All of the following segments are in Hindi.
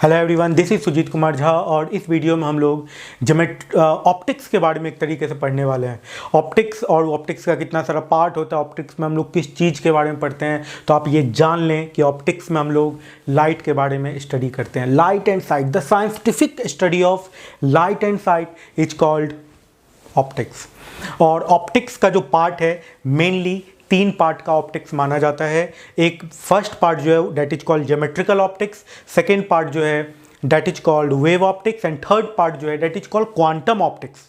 Hello everyone, this is Sujeet Kumar Jha और इस वीडियो में हम लोग ऑप्टिक्स के बारे में एक तरीके से पढ़ने वाले हैं। ऑप्टिक्स और ऑप्टिक्स का कितना सारा पार्ट होता है, ऑप्टिक्स में हम लोग किस चीज़ के बारे में पढ़ते हैं, तो आप ये जान लें कि ऑप्टिक्स में हम लोग लाइट के बारे में स्टडी करते हैं। Light and site, the scientific study of light and site is called optics. और ऑप्टिक्स का जो पार्ट है मेनली 3 पार्ट का ऑप्टिक्स माना जाता है। एक फर्स्ट पार्ट जो है that is called geometrical optics, second part जो है that is called wave optics and third part जो है that is called quantum optics.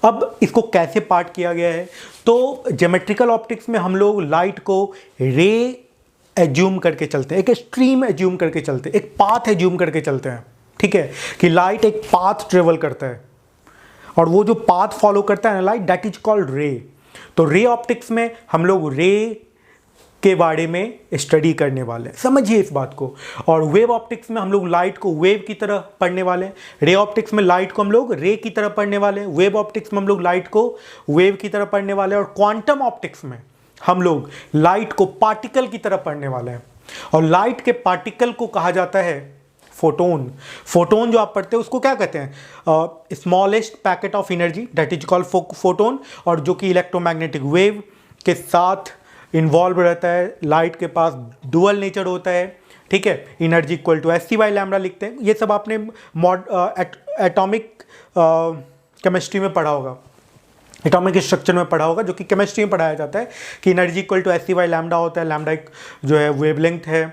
अब इसको कैसे पार्ट किया गया है, तो ज्योमेट्रिकल ऑप्टिक्स में हम लोग लाइट को रे एज्यूम करके चलते हैं, एक स्ट्रीम एज्यूम करके चलते हैं, एक पाथ एज्यूम करके चलते हैं। ठीक है कि लाइट एक पाथ ट्रेवल करता है और वो जो पाथ फॉलो करता है ना लाइट, दैट इज कॉल्ड रे। तो रे ऑप्टिक्स में हम लोग रे के बारे में स्टडी करने वाले हैं, समझिए इस बात को। और वेव ऑप्टिक्स में हम लोग लाइट को वेव की तरह पढ़ने वाले हैं। रे ऑप्टिक्स में लाइट को हम लोग रे की तरह पढ़ने वाले हैं, वेव ऑप्टिक्स में हम लोग लाइट को वेव की तरह पढ़ने वाले हैं, और क्वांटम ऑप्टिक्स में हम लोग लाइट को पार्टिकल की तरह पढ़ने वाले हैं। और लाइट के पार्टिकल को कहा जाता है फोटोन। फोटोन जो आप पढ़ते हैं उसको क्या कहते हैं, smallest packet of energy that is called photon, और जो कि इलेक्ट्रोमैग्नेटिक वेव के साथ इन्वॉल्व रहता है। लाइट के पास डुअल नेचर होता है, ठीक है, एनर्जी इक्वल टू hc/λ लिखते हैं। ये सब आपने एटॉमिक केमिस्ट्री में पढ़ा होगा, एटॉमिक स्ट्रक्चर में पढ़ा होगा, जो कि केमिस्ट्री में पढ़ाया जाता है कि एनर्जी इक्वल टू hc/λ होता है। लैम्डा एक जो है वेवलेंथ है,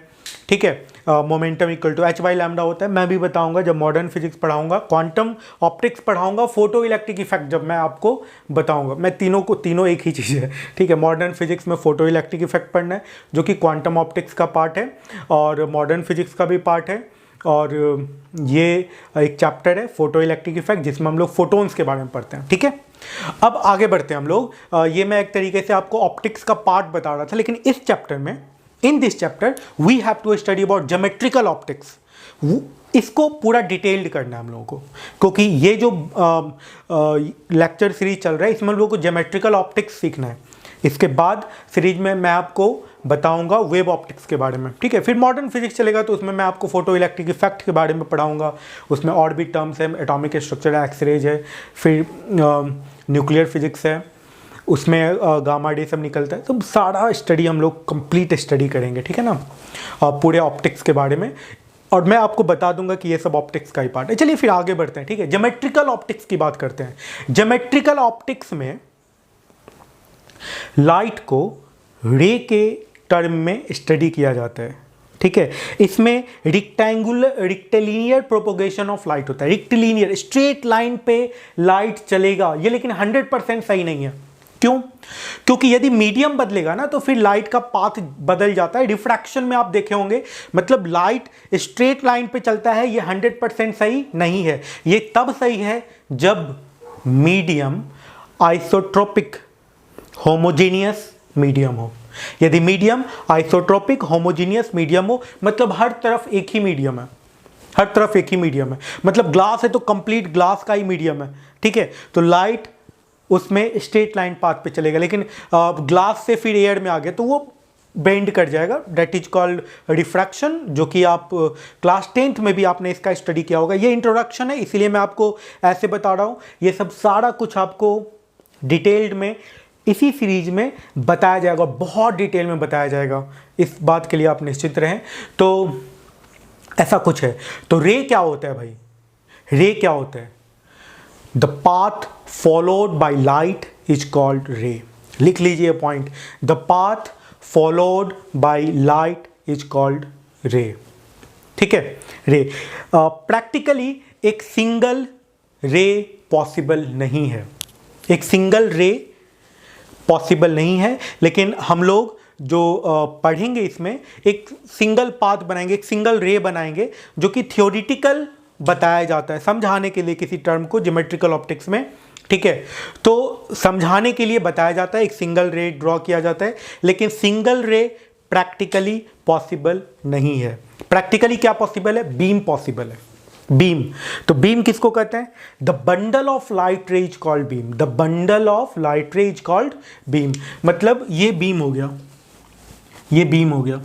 ठीक है। मोमेंटम इक्वल टू h/λ होता है। मैं भी बताऊंगा जब मॉडर्न फिजिक्स पढ़ाऊंगा, क्वांटम ऑप्टिक्स पढ़ाऊंगा, फोटो इलेक्ट्रिक इफेक्ट जब मैं आपको बताऊंगा। मैं तीनों एक ही चीज़ है, ठीक है। मॉडर्न फिजिक्स में फोटो इलेक्ट्रिक इफेक्ट पढ़ना है जो कि क्वांटम ऑप्टिक्स का पार्ट है, और मॉडर्न फिजिक्स का भी पार्ट है। और ये एक चैप्टर है फोटो इलेक्ट्रिक इफेक्ट जिसमें हम लोग फोटोन्स के बारे में पढ़ते हैं, ठीक है। अब आगे बढ़ते हैं हम लोग। ये मैं एक तरीके से आपको ऑप्टिक्स का पार्ट बता रहा था, लेकिन इस चैप्टर में In this chapter we have to study about geometrical optics. इसको पूरा डिटेल्ड करना है हम लोगों को, क्योंकि ये जो लेक्चर सीरीज चल रहा है इसमें हम लोगों को ज्योमेट्रिकल ऑप्टिक्स सीखना है। इसके बाद सीरीज में मैं आपको बताऊंगा वेव ऑप्टिक्स के बारे में, ठीक है। फिर मॉडर्न फिजिक्स चलेगा तो उसमें मैं आपको फोटो इलेक्ट्रिक इफेक्ट के बारे में पढ़ाऊंगा। उसमें और भी टर्म्स है, एटॉमिक स्ट्रक्चर है, एक्सरेज है, फिर न्यूक्लियर फिजिक्स है, उसमें गामा डे सब निकलता है। तो सारा स्टडी हम लोग कंप्लीट स्टडी करेंगे, ठीक है ना, पूरे ऑप्टिक्स के बारे में। और मैं आपको बता दूंगा कि ये सब ऑप्टिक्स का ही पार्ट है। चलिए फिर आगे बढ़ते हैं, ठीक है। ज्योमेट्रिकल ऑप्टिक्स की बात करते हैं। ज्योमेट्रिकल ऑप्टिक्स में लाइट को रे के टर्म में स्टडी किया जाता है, ठीक है। इसमें रेक्टिलिनियर प्रोपोगेशन ऑफ लाइट होता है। रेक्टिलिनियर स्ट्रेट लाइन पे लाइट चलेगा, ये लेकिन 100% सही नहीं है। क्यों? क्योंकि यदि मीडियम बदलेगा ना तो फिर लाइट का पाथ बदल जाता है। रिफ्रैक्शन में आप देखे होंगे, मतलब लाइट स्ट्रेट लाइन पे चलता है, ये 100% सही नहीं है। ये तब सही है जब मीडियम आइसोट्रोपिक होमोजेनियस मीडियम हो। यदि मीडियम आइसोट्रोपिक होमोजेनियस मीडियम हो, मतलब हर तरफ एक ही मीडियम है, हर तरफ एक ही मीडियम है। मतलब ग्लास है तो कंप्लीट ग्लास का ही मीडियम है, ठीक है। तो लाइट उसमें स्ट्रेट लाइन पाथ पे चलेगा, लेकिन ग्लास से फिर एयर में आ गया तो वो बेंड कर जाएगा, दैट इज कॉल्ड रिफ्रैक्शन, जो कि आप क्लास 10th में भी आपने इसका स्टडी किया होगा। ये इंट्रोडक्शन है, इसीलिए मैं आपको ऐसे बता रहा हूँ। ये सब सारा कुछ आपको डिटेल्ड में इसी सीरीज में बताया जाएगा, बहुत डिटेल में बताया जाएगा। इस बात के लिए आप निश्चित रहें। तो ऐसा कुछ है। तो रे क्या होता है भाई? रे क्या होता है? The path followed by light is called रे। लिख लीजिए point, the path followed by light is called रे, ठीक है। रे प्रैक्टिकली एक सिंगल रे पॉसिबल नहीं है, एक सिंगल रे पॉसिबल नहीं है, लेकिन हम लोग जो पढ़ेंगे इसमें एक सिंगल पाथ बनाएंगे, एक सिंगल रे बनाएंगे, जो कि थियोरिटिकल बताया जाता है समझाने के लिए किसी टर्म को ज्योमेट्रिकल ऑप्टिक्स में, ठीक है। तो समझाने के लिए बताया जाता है, एक सिंगल रे ड्रॉ किया जाता है, लेकिन सिंगल रे प्रैक्टिकली पॉसिबल नहीं है। प्रैक्टिकली क्या पॉसिबल है? बीम पॉसिबल है, बीम। तो बीम किसको कहते हैं? द बंडल ऑफ लाइट रे is called beam. The bundle of light रे इज कॉल्ड बीम। मतलब ये बीम हो गया, ये बीम हो गया,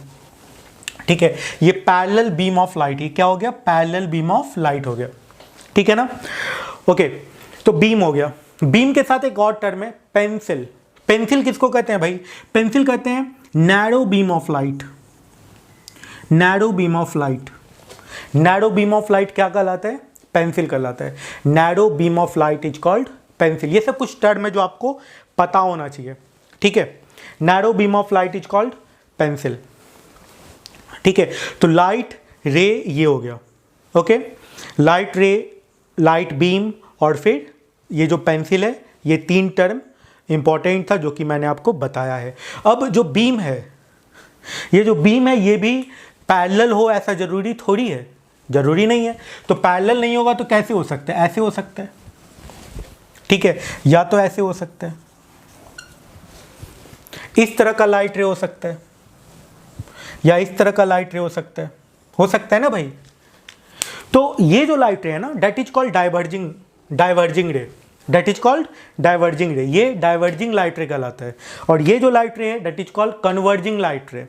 ठीक है, ये पैरेलल बीम ऑफ लाइट, ये क्या हो गया, पैरेलल बीम ऑफ लाइट हो गया, ठीक है ना। ओके, तो बीम हो गया। बीम के साथ एक और टर्म है पेंसिल। पेंसिल किसको कहते हैं भाई, पेंसिल कहते हैं narrow beam of light. Narrow beam of light, narrow beam of light क्या कहलाता है, पेंसिल कहलाता है। Narrow beam of light is called pencil. ये सब कुछ टर्म है जो आपको पता होना चाहिए, ठीक है। Narrow beam of light is called pencil, ठीक है। तो लाइट रे ये हो गया, ओके, लाइट रे, लाइट बीम, और फिर ये जो पेंसिल है, ये तीन टर्म इंपॉर्टेंट था जो कि मैंने आपको बताया है। अब जो बीम है, ये जो बीम है ये भी पैरेलल हो ऐसा जरूरी थोड़ी है, जरूरी नहीं है। तो पैरेलल नहीं होगा तो कैसे हो सकता है, ऐसे हो सकता है, ठीक है, या तो ऐसे हो सकता है, इस तरह का लाइट रे हो सकता है, या इस तरह का लाइट रे हो सकता है ना भाई। तो ये जो लाइट रे है ना, दैट इज कॉल्ड डाइवर्जिंग रे, दैट इज कॉल्ड डाइवर्जिंग रे, ये डाइवर्जिंग लाइट रे कहलाता है। और ये जो लाइट रे है that is called converging light रे,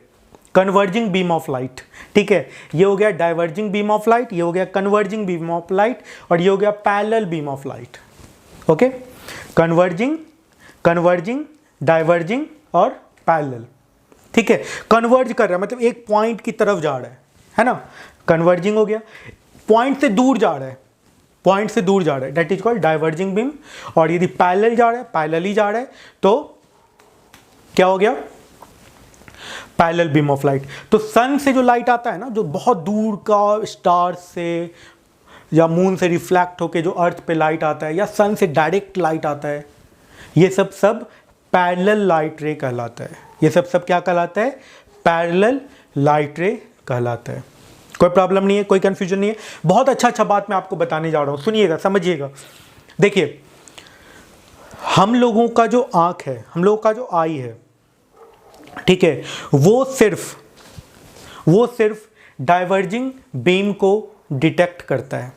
कन्वर्जिंग बीम ऑफ लाइट, ठीक है। ये हो गया डाइवर्जिंग बीम ऑफ लाइट, ये हो गया कन्वर्जिंग बीम ऑफ लाइट, और ये हो गया parallel beam of light, okay. Converging, diverging और पैरेलल, ठीक है। कन्वर्ज कर रहा है मतलब एक पॉइंट की तरफ जा रहा है ना, कन्वर्जिंग हो गया। पॉइंट से दूर जा रहा है, पॉइंट से दूर जा रहा है, that is called diverging beam. और यदि पैरेलल जा रहा है, पैरेलल ही जा रहा है, तो क्या हो गया, पैरेलल बीम ऑफ लाइट। तो सन से जो लाइट आता है ना, जो बहुत दूर का स्टार से या मून से रिफ्लेक्ट होकर जो अर्थ पे लाइट आता है, या सन से डायरेक्ट लाइट आता है, ये सब पैरेलल लाइट रे कहलाता है। ये सब क्या कहलाता है, पैरेलल लाइट रे कहलाता है। कोई प्रॉब्लम नहीं है, कोई कंफ्यूजन नहीं है। बहुत अच्छा बात मैं आपको बताने जा रहा हूँ, सुनिएगा, समझिएगा। देखिए, हम लोगों का जो आँख है, हम लोगों का जो आई है, ठीक है, वो सिर्फ डाइवर्जिंग बीम को डिटेक्ट करता है,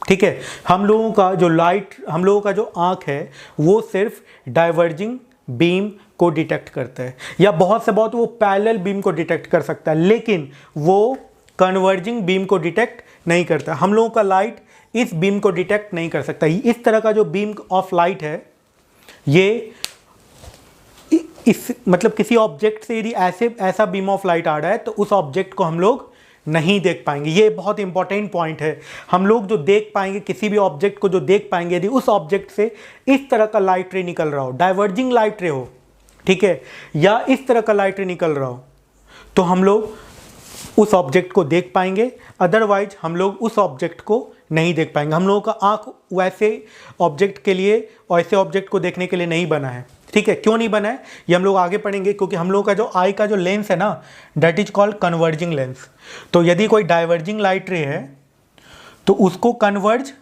ठीक है। हम लोगों का जो आँख है वो सिर्फ डाइवर्जिंग बीम को डिटेक्ट करता है, या बहुत से बहुत वो पैरेलल बीम को डिटेक्ट कर सकता है, लेकिन वो कन्वर्जिंग बीम को डिटेक्ट नहीं करता। हम लोगों का लाइट इस बीम को डिटेक्ट नहीं कर सकता। इस तरह का जो बीम ऑफ लाइट है, ये इस मतलब किसी ऑब्जेक्ट से यदि ऐसा बीम ऑफ लाइट आ रहा है तो उस ऑब्जेक्ट को हम लोग नहीं देख पाएंगे। ये बहुत इंपॉर्टेंट पॉइंट है। हम लोग जो देख पाएंगे, किसी भी ऑब्जेक्ट को जो देख पाएंगे, यदि उस ऑब्जेक्ट से इस तरह का लाइट रे निकल रहा हो, डाइवर्जिंग लाइट रे हो, ठीक है, या इस तरह का लाइट रे निकल रहा हो, तो हम लोग उस ऑब्जेक्ट को देख पाएंगे। अदरवाइज हम लोग उस ऑब्जेक्ट को नहीं देख पाएंगे। हम लोगों का आँख वैसे ऑब्जेक्ट के लिए और ऐसे ऑब्जेक्ट को देखने के लिए नहीं बना है, ठीक है। क्यों नहीं बना है ये हम लोग आगे पढ़ेंगे, क्योंकि हम लोगों का जो आई का जो लेंस है ना, that is called converging lens. तो यदि कोई डाइवर्जिंग लाइट रे है तो उसको कन्वर्ज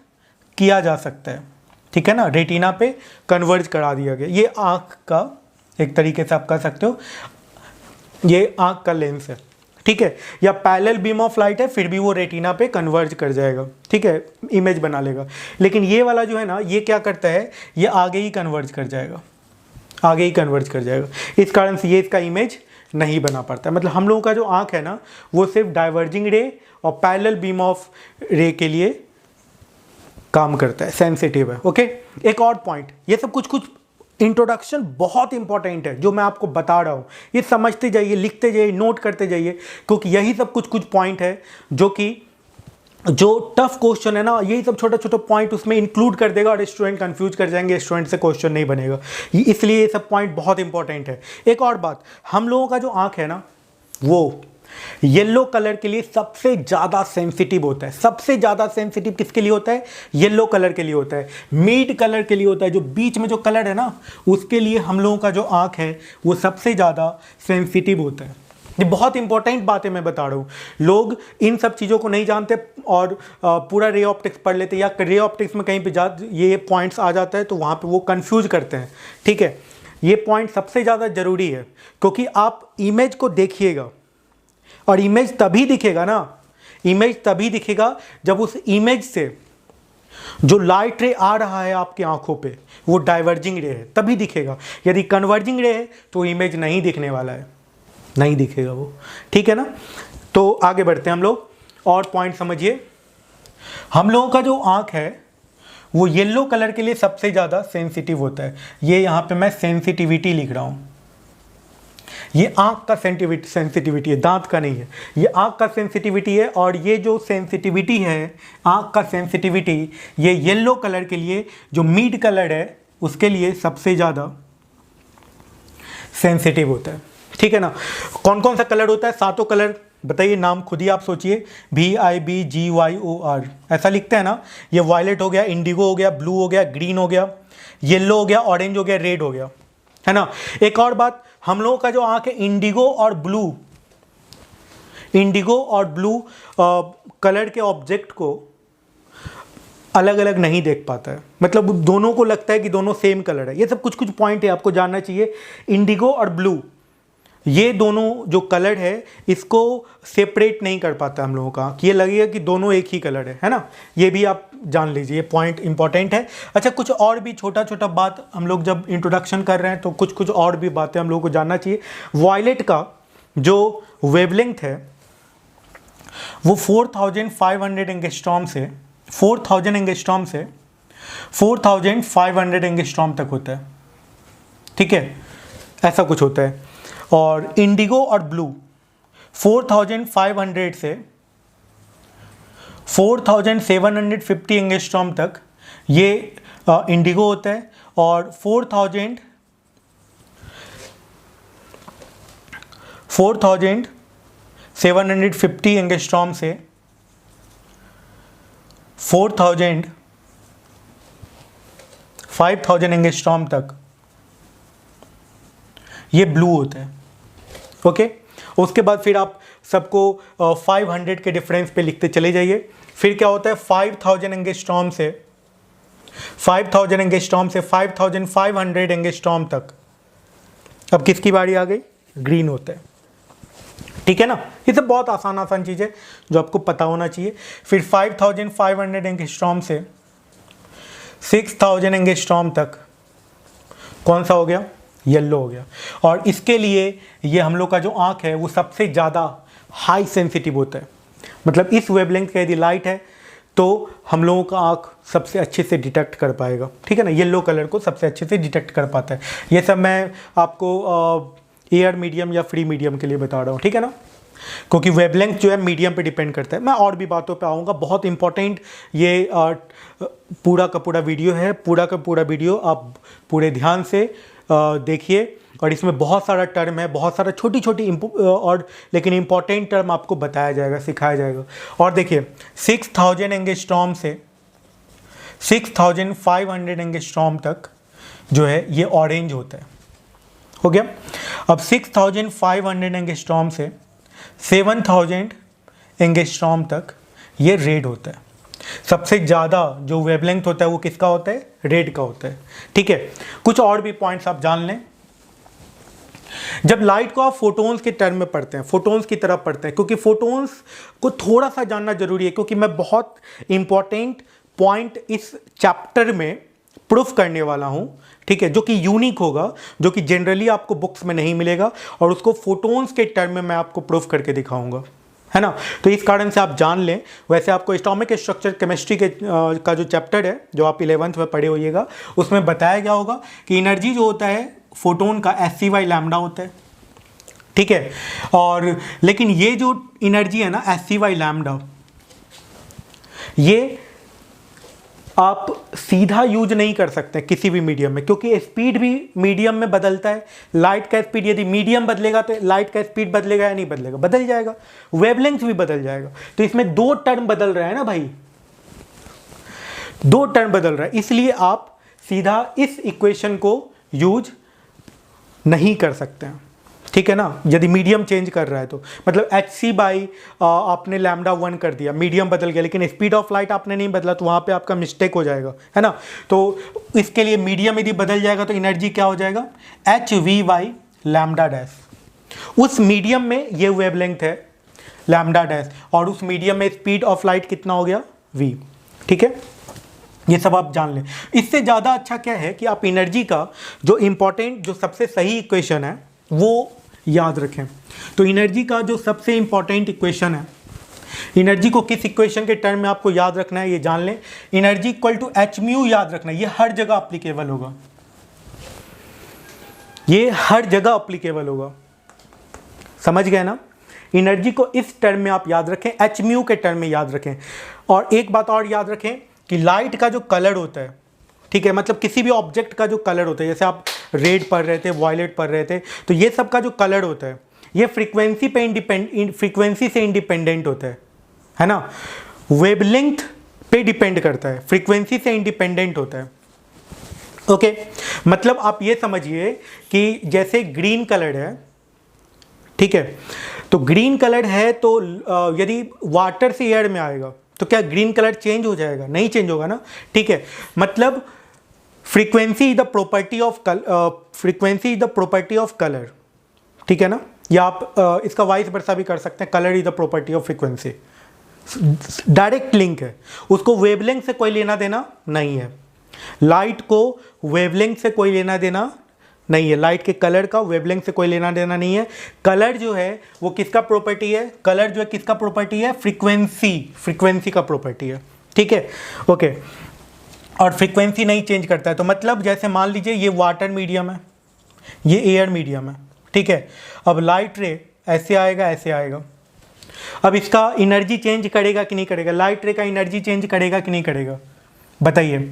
किया जा सकता है, ठीक है ना, रेटिना पे कन्वर्ज करा दिया गया। ये आँख का एक तरीके से आप कह सकते हो, ये आँख का लेंस है, ठीक है। या पैरेलल बीम ऑफ लाइट है, फिर भी वो रेटिना पे कन्वर्ज कर जाएगा, ठीक है, इमेज बना लेगा। लेकिन ये वाला जो है ना, ये क्या करता है, ये आगे ही कन्वर्ज कर जाएगा, आगे ही कन्वर्ज कर जाएगा। इस कारण से ये इसका इमेज नहीं बना पाता। मतलब हम लोगों का जो आँख है ना, वो सिर्फ डाइवर्जिंग रे और पैरेलल बीम ऑफ रे के लिए काम करता है, सेंसिटिव है, ओके। एक और पॉइंट, ये सब कुछ इंट्रोडक्शन बहुत इंपॉर्टेंट है जो मैं आपको बता रहा हूँ। ये समझते जाइए, लिखते जाइए, नोट करते जाइए, क्योंकि यही सब कुछ पॉइंट है जो टफ क्वेश्चन है ना, यही सब छोटा पॉइंट उसमें इंक्लूड कर देगा और स्टूडेंट कंफ्यूज कर जाएंगे, स्टूडेंट से क्वेश्चन नहीं बनेगा। इसलिए ये सब पॉइंट बहुत इंपॉर्टेंट है। एक और बात, हम लोगों का जो आँख है ना, वो येलो कलर के लिए सबसे ज़्यादा सेंसिटिव होता है। सबसे ज़्यादा सेंसिटिव किसके लिए होता है, येलो कलर के लिए होता है। मिड कलर के लिए होता है, जो बीच में जो कलर है ना, उसके लिए हम लोगों का जो आँख है वो सबसे ज़्यादा सेंसिटिव होता है। ये बहुत इंपॉर्टेंट बातें मैं बता रहा हूँ। लोग इन सब चीज़ों को नहीं जानते और पूरा रे ऑप्टिक्स पढ़ लेते, या रे ऑप्टिक्स में कहीं पे ये पॉइंट्स आ जाता है तो वहाँ पे वो कंफ्यूज करते हैं, ठीक है। ये पॉइंट सबसे ज़्यादा ज़रूरी है, क्योंकि आप इमेज को देखिएगा, और इमेज तभी दिखेगा ना, इमेज तभी दिखेगा जब उस इमेज से जो लाइट रे आ रहा है आपकी आंखों पे वो डाइवर्जिंग रे है, तभी दिखेगा। यदि कन्वर्जिंग रे है तो इमेज नहीं दिखने वाला है, नहीं दिखेगा वो, ठीक है ना। तो आगे बढ़ते हैं हम लोग और पॉइंट समझिए। हम लोगों का जो आँख है वो येलो कलर के लिए सबसे ज़्यादा सेंसिटिव होता है। ये यहाँ पे मैं सेंसिटिविटी लिख रहा हूँ, ये आँख का सेंसिटिविटी है, दांत का नहीं है, ये आँख का सेंसिटिविटी है। और ये जो सेंसिटिविटी है, आँख का सेंसिटिविटी, ये येलो कलर के लिए, जो मीड कलर है उसके लिए सबसे ज़्यादा सेंसिटिव होता है। ठीक है ना। कौन कौन सा कलर होता है? सातों कलर बताइए, नाम खुद ही आप सोचिए। VIBGYOR ऐसा लिखते हैं ना। ये वायलेट हो गया, इंडिगो हो गया, ब्लू हो गया, ग्रीन हो गया, येलो हो गया, ऑरेंज हो गया, रेड हो गया, है ना। एक और बात, हम लोगों का जो आंख है इंडिगो और ब्लू कलर के ऑब्जेक्ट को अलग अलग नहीं देख पाता है, मतलब दोनों को लगता है कि दोनों सेम कलर है। ये सब कुछ कुछ पॉइंट है आपको जानना चाहिए। इंडिगो और ब्लू, ये दोनों जो कलर है इसको सेपरेट नहीं कर पाता हम लोगों का, कि ये लगेगा कि दोनों एक ही कलर है ना। ये भी आप जान लीजिए, ये पॉइंट इंपॉर्टेंट है। अच्छा, कुछ और भी छोटा छोटा बात हम लोग जब इंट्रोडक्शन कर रहे हैं तो कुछ कुछ और भी बातें हम लोगों को जानना चाहिए। वायलेट का जो वेवलेंथ है वो 4500 एंगस्ट्रॉम से 4500 एंगस्ट्रॉम तक होता है। ठीक है, ऐसा कुछ होता है। और इंडिगो और ब्लू 4500 से 4750 एंगस्ट्रॉम तक ये इंडिगो होता है, और 4750 एंगस्ट्रॉम से 5000 एंगस्ट्रॉम तक ये ब्लू होता है। ओके, उसके बाद फिर आप सबको 500 के डिफरेंस पे लिखते चले जाइए। फिर क्या होता है, 5000 एंगस्ट्रॉम से 5500 एंगस्ट्रॉम तक, अब किसकी बारी आ गई? ग्रीन होता है। ठीक है ना। ये सब बहुत आसान आसान चीज़ है जो आपको पता होना चाहिए। फिर 5500 एंगस्ट्रॉम से 6000 एंगस्ट्रॉम तक कौन सा हो गया? येलो हो गया। और इसके लिए ये हम लोग का जो आँख है वो सबसे ज़्यादा हाई सेंसिटिव होता है। मतलब इस वेवलेंथ का यदि लाइट है तो हम लोगों का आँख सबसे अच्छे से डिटेक्ट कर पाएगा। ठीक है ना, येलो कलर को सबसे अच्छे से डिटेक्ट कर पाता है। ये सब मैं आपको एयर मीडियम या फ्री मीडियम के लिए बता रहा हूँ। ठीक है ना, क्योंकि वेवलेंथ जो है मीडियम पे डिपेंड करता है। मैं और भी बातों पे आऊँगा, बहुत इंपॉर्टेंट ये पूरा का पूरा वीडियो है। पूरा का पूरा वीडियो आप पूरे ध्यान से देखिए, और इसमें बहुत सारा टर्म है, बहुत सारा छोटी छोटी और लेकिन इंपॉर्टेंट टर्म आपको बताया जाएगा, सिखाया जाएगा। और देखिए 6000 एंगस्ट्रॉम से 6500 एंगस्ट्रॉम तक जो है ये ऑरेंज होता है। हो गया। अब 6500 एंगस्ट्रॉम से 7000 एंगस्ट्रॉम तक ये रेड होता है। सबसे ज़्यादा जो वेवलेंथ होता है वो किसका होता है? रेड का होता है। ठीक है, कुछ और भी पॉइंट्स आप जान लें। जब लाइट को आप फोटोन्स के टर्म में पढ़ते हैं, फोटोन्स की तरफ पढ़ते हैं, क्योंकि फोटोन्स को थोड़ा सा जानना जरूरी है, क्योंकि मैं बहुत इंपॉर्टेंट पॉइंट इस चैप्टर में प्रूफ करने वाला हूं। ठीक है, जो कि यूनिक होगा, जो कि जनरली आपको बुक्स में नहीं मिलेगा, और उसको फोटोन्स के टर्म में मैं आपको प्रूफ करके दिखाऊंगा, है ना। तो इस कारण से आप जान लें। वैसे आपको एटॉमिक स्ट्रक्चर केमिस्ट्री के का जो चैप्टर है, जो आप 11th में पढ़े होइएगा, उसमें बताया गया होगा कि एनर्जी जो होता है फोटोन का SC/λ होता है। ठीक है, और लेकिन ये जो एनर्जी है ना SC/λ, ये आप सीधा यूज नहीं कर सकते किसी भी मीडियम में, क्योंकि स्पीड भी मीडियम में बदलता है। लाइट का स्पीड यदि मीडियम बदलेगा तो लाइट का स्पीड बदलेगा या नहीं बदलेगा? बदल जाएगा। वेवलेंथ भी बदल जाएगा। तो इसमें दो टर्म बदल रहा है ना भाई, दो टर्म बदल रहा है, इसलिए आप सीधा इस इक्वेशन को यूज नहीं कर सकते हैं। ठीक है ना, यदि मीडियम चेंज कर रहा है तो मतलब HC/, आपने λ1 कर दिया, मीडियम बदल गया, लेकिन स्पीड ऑफ लाइट आपने नहीं बदला, तो वहाँ पे आपका मिस्टेक हो जाएगा, है ना। तो इसके लिए मीडियम यदि बदल जाएगा तो एनर्जी क्या हो जाएगा? HV/λ'। उस मीडियम में ये वेवलेंथ है λ', और उस मीडियम में स्पीड ऑफ लाइट कितना हो गया? V। ठीक है, ये सब आप जान लें। इससे ज़्यादा अच्छा क्या है कि आप एनर्जी का जो इम्पोर्टेंट, जो सबसे सही इक्वेशन है वो याद रखें। तो एनर्जी का जो सबसे इंपॉर्टेंट इक्वेशन है, एनर्जी को किस इक्वेशन के टर्म में आपको याद रखना है ये जान लें। Energy equal to h mu याद रखना है, ये हर जगह अप्लीकेबल होगा, ये हर जगह अप्लीकेबल होगा, समझ गए ना। एनर्जी को इस टर्म में आप याद रखें, एच म्यू के टर्म में याद रखें। और एक बात और याद रखें कि लाइट का जो कलर होता है, ठीक है, मतलब किसी भी ऑब्जेक्ट का जो कलर होता है, जैसे आप रेड पढ़ रहे थे, वायलेट पढ़ रहे थे, तो ये सब का जो कलर होता है ये फ्रीक्वेंसी से इंडिपेंडेंट होता है ना, वेवलेंथ पे डिपेंड करता है, फ्रीक्वेंसी से इंडिपेंडेंट होता है। ओके, मतलब आप ये समझिए कि जैसे ग्रीन कलर है, ठीक है, तो ग्रीन कलर है तो यदि वाटर से एयर में आएगा तो क्या ग्रीन कलर चेंज हो जाएगा? नहीं चेंज होगा ना, ठीक है। मतलब frequency is the property of colour, ठीक है ना। या आप इसका वाइस वर्सा भी कर सकते हैं, colour is the property of frequency, direct link है, उसको वेवलेंथ से कोई लेना देना नहीं है। लाइट को वेवलेंथ से कोई लेना देना नहीं है, लाइट के कलर का वेवलेंथ से कोई लेना देना नहीं है। कलर जो है वो किसका प्रॉपर्टी है? कलर जो है किसका प्रॉपर्टी है? फ्रीक्वेंसी का प्रॉपर्टी है, ठीक है, ओके। और फ्रीक्वेंसी नहीं चेंज करता है, तो मतलब जैसे मान लीजिए ये वाटर मीडियम है, ये एयर मीडियम है, ठीक है। अब लाइट रे ऐसे आएगा, ऐसे आएगा, अब इसका एनर्जी चेंज करेगा कि नहीं करेगा? लाइट रे का एनर्जी चेंज करेगा कि नहीं करेगा? बताइए।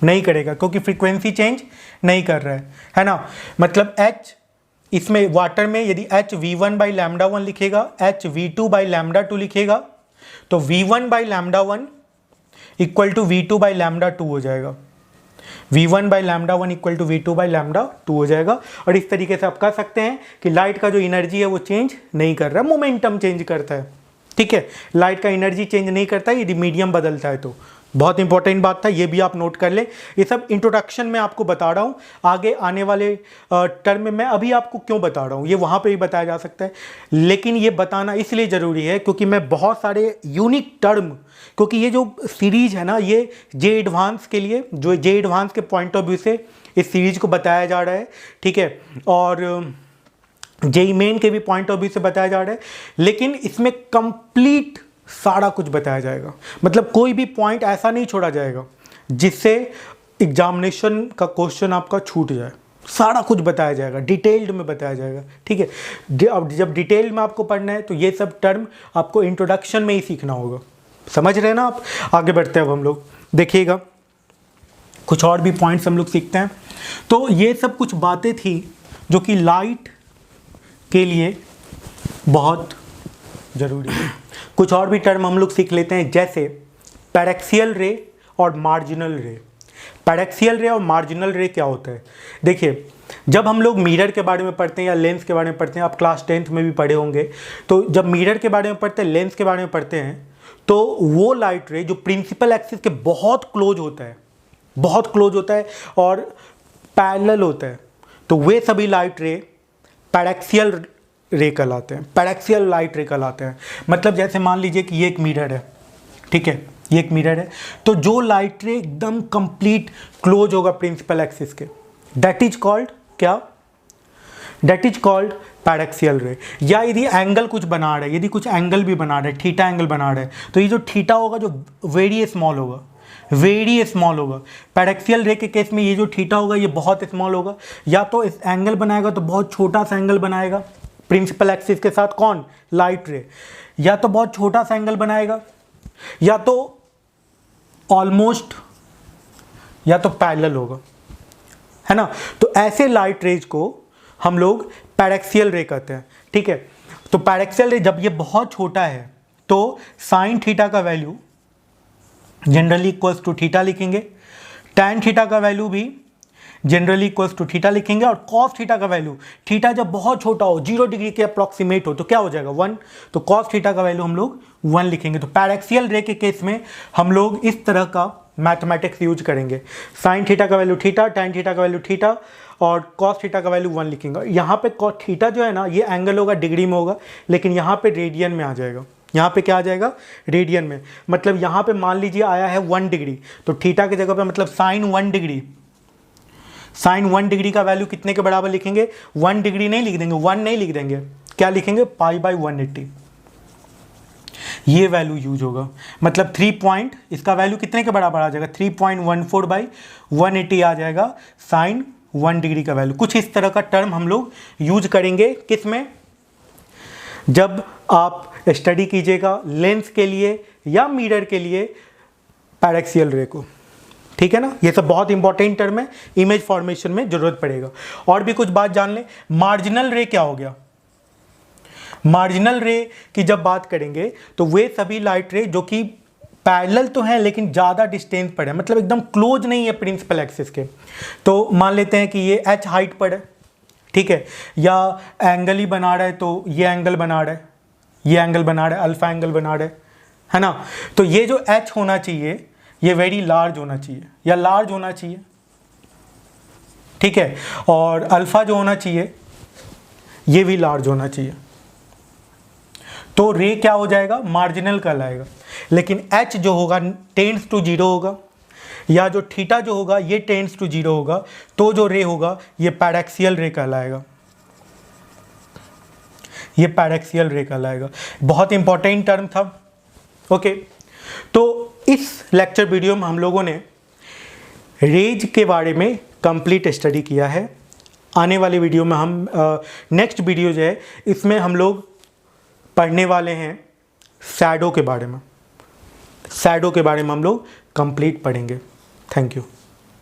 नहीं करेगा, क्योंकि फ्रीक्वेंसी चेंज नहीं कर रहा है ना। मतलब H इसमें वाटर में यदि H v1/λ1 लिखेगा, H v2/λ2 लिखेगा, तो v1/λ1 इक्वल टू v2/λ2 हो जाएगा, v1/λ1 इक्वल टू v2/λ2 हो जाएगा। और इस तरीके से आप कह सकते हैं कि लाइट का जो एनर्जी है वो चेंज नहीं कर रहा, मोमेंटम चेंज करता है, ठीक है। लाइट का एनर्जी चेंज नहीं करता है यदि मीडियम बदलता है तो। बहुत इंपॉर्टेंट बात था, ये भी आप नोट कर लें। ये सब इंट्रोडक्शन में आपको बता रहा हूँ, आगे आने वाले टर्म में मैं अभी आपको क्यों बता रहा हूँ ये वहाँ पे भी बताया जा सकता है, लेकिन ये बताना इसलिए ज़रूरी है क्योंकि मैं बहुत सारे यूनिक टर्म, क्योंकि ये जो सीरीज़ है ना ये जे एडवांस के लिए, जो जे एडवांस के पॉइंट ऑफ व्यू से इस सीरीज़ को बताया जा रहा है, ठीक है, और जेईई मेन के भी पॉइंट ऑफ व्यू से बताया जा रहा है, लेकिन इसमें कंप्लीट सारा कुछ बताया जाएगा। मतलब कोई भी पॉइंट ऐसा नहीं छोड़ा जाएगा जिससे एग्जामिनेशन का क्वेश्चन आपका छूट जाए, सारा कुछ बताया जाएगा, डिटेल्ड में बताया जाएगा, ठीक है। अब जब डिटेल में आपको पढ़ना है तो ये सब टर्म आपको इंट्रोडक्शन में ही सीखना होगा, समझ रहे हैं ना आप। आगे बढ़ते हैं अब हम लोग, देखिएगा कुछ और भी पॉइंट्स हम लोग सीखते हैं। तो ये सब कुछ बातें थी जो कि लाइट के लिए बहुत ज़रूरी है। कुछ और भी टर्म हम लोग सीख लेते हैं, जैसे पैरेक्सियल रे और मार्जिनल रे। पैरेक्सियल रे और मार्जिनल रे क्या होता है? देखिए, जब हम लोग मिरर के बारे में पढ़ते हैं या लेंस के बारे में पढ़ते हैं, आप क्लास 10th में भी पढ़े होंगे, तो जब मिरर के बारे में पढ़ते हैं, लेंस के बारे में पढ़ते हैं, तो वो लाइट रे जो प्रिंसिपल एक्सिस के बहुत क्लोज होता है, बहुत क्लोज होता है और पैरेलल होता है, तो वे सभी लाइट रे पैरेक्सियल रे कहलाते हैं, पैरेक्सियल लाइट रे कहलाते हैं। मतलब जैसे मान लीजिए कि ये एक मिरर है, ठीक है, ये एक मिरर है, तो जो लाइट रे एकदम कंप्लीट क्लोज होगा प्रिंसिपल एक्सिस के, दैट इज कॉल्ड क्या? दैट इज कॉल्ड पैरेक्सियल रे। या यदि एंगल कुछ बना रहा है, यदि कुछ एंगल भी बना रहा है, थीटा एंगल बना रहा है, तो ये जो थीटा होगा जो वेरी स्मॉल होगा, वेरी स्मॉल होगा। पैरेक्सियल रे के केस में ये जो थीटा होगा ये बहुत स्मॉल होगा। या तो इस एंगल बनाएगा तो बहुत छोटा सा एंगल बनाएगा प्रिंसिपल एक्सिस के साथ, कौन? लाइट रे। या तो बहुत छोटा सा एंगल बनाएगा, या तो ऑलमोस्ट, या तो पैरेलल होगा, है ना। तो ऐसे लाइट रेज को हम लोग पैरेक्सियल रे कहते हैं, ठीक है। तो पैरेक्सियल रे जब ये बहुत छोटा है तो साइन थीटा का value generally equals to theta लिखेंगे, टैन थीटा का वैल्यू भी जनरली इक्वल्स टू थीटा लिखेंगे, और कॉस थीटा का वैल्यू, थीटा जब बहुत छोटा हो, 0 डिग्री के अप्रॉक्सीमेट हो, तो क्या हो जाएगा? 1, तो कॉस थीटा का वैल्यू हम लोग 1 लिखेंगे। तो पैरेक्सियल रे के केस में हम लोग इस तरह का मैथमेटिक्स यूज करेंगे, साइन थीटा का वैल्यू थीटा, टैन थीटा का वैल्यू थीटा, और कॉस थीटा का वैल्यू 1 लिखेंगे। यहाँ पे कॉस थीटा जो है ना, ये एंगल होगा डिग्री में होगा, लेकिन यहाँ पे रेडियन में आ जाएगा। यहाँ पे क्या आ जाएगा? रेडियन में। मतलब यहाँ पे मान लीजिए आया है 1 डिग्री, तो थीटा की जगह पे मतलब साइन 1 डिग्री, साइन 1 डिग्री का वैल्यू कितने के बराबर लिखेंगे? 1 डिग्री नहीं लिख देंगे, 1 नहीं लिख देंगे, क्या लिखेंगे? π/180। ये वैल्यू यूज होगा, मतलब 3 पॉइंट, इसका वैल्यू कितने के बराबर आ जाएगा? 3.14/180 आ जाएगा साइन 1 डिग्री का वैल्यू। कुछ इस तरह का टर्म हम लोग यूज करेंगे किस में? जब आप स्टडी कीजिएगा लेंस के लिए या मिरर के लिए पैरेक्सियल रे को, ठीक है ना। ये सब बहुत इंपॉर्टेंट टर्म है, इमेज फॉर्मेशन में जरूरत पड़ेगा। और भी कुछ बात जान लें, मार्जिनल रे क्या हो गया? मार्जिनल रे की जब बात करेंगे तो वे सभी लाइट रे जो कि पैरेलल तो हैं लेकिन ज़्यादा डिस्टेंस पर है, मतलब एकदम क्लोज नहीं है प्रिंसिपल एक्सिस के। तो मान लेते हैं कि ये h हाइट पर है, ठीक है, या एंगल ही बना रहा है, तो ये एंगल बना रहा है, ये एंगल बना रहा है, अल्फा एंगल बना रहा है ना। तो ये जो h होना चाहिए ये वेरी लार्ज होना चाहिए या लार्ज होना चाहिए, ठीक है, और अल्फा जो होना चाहिए ये भी लार्ज होना चाहिए। तो रे क्या हो जाएगा? मार्जिनल कहलाएगा। लेकिन h जो होगा टेंड्स टू 0 होगा, या जो थीटा जो होगा ये टेंड्स टू 0 होगा, तो जो रे होगा ये पैरेक्सियल रे कहलाएगा, ये पैरेक्सियल रे कहलाएगा। बहुत इंपॉर्टेंट टर्म था। ओके, तो इस लेक्चर वीडियो में हम लोगों ने रेज के बारे में कंप्लीट स्टडी किया है। आने वाले वीडियो में हम नेक्स्ट वीडियो जो है इसमें हम लोग पढ़ने वाले हैं शैडो के बारे में। शैडो के बारे में हम लोग कंप्लीट पढ़ेंगे। Thank you.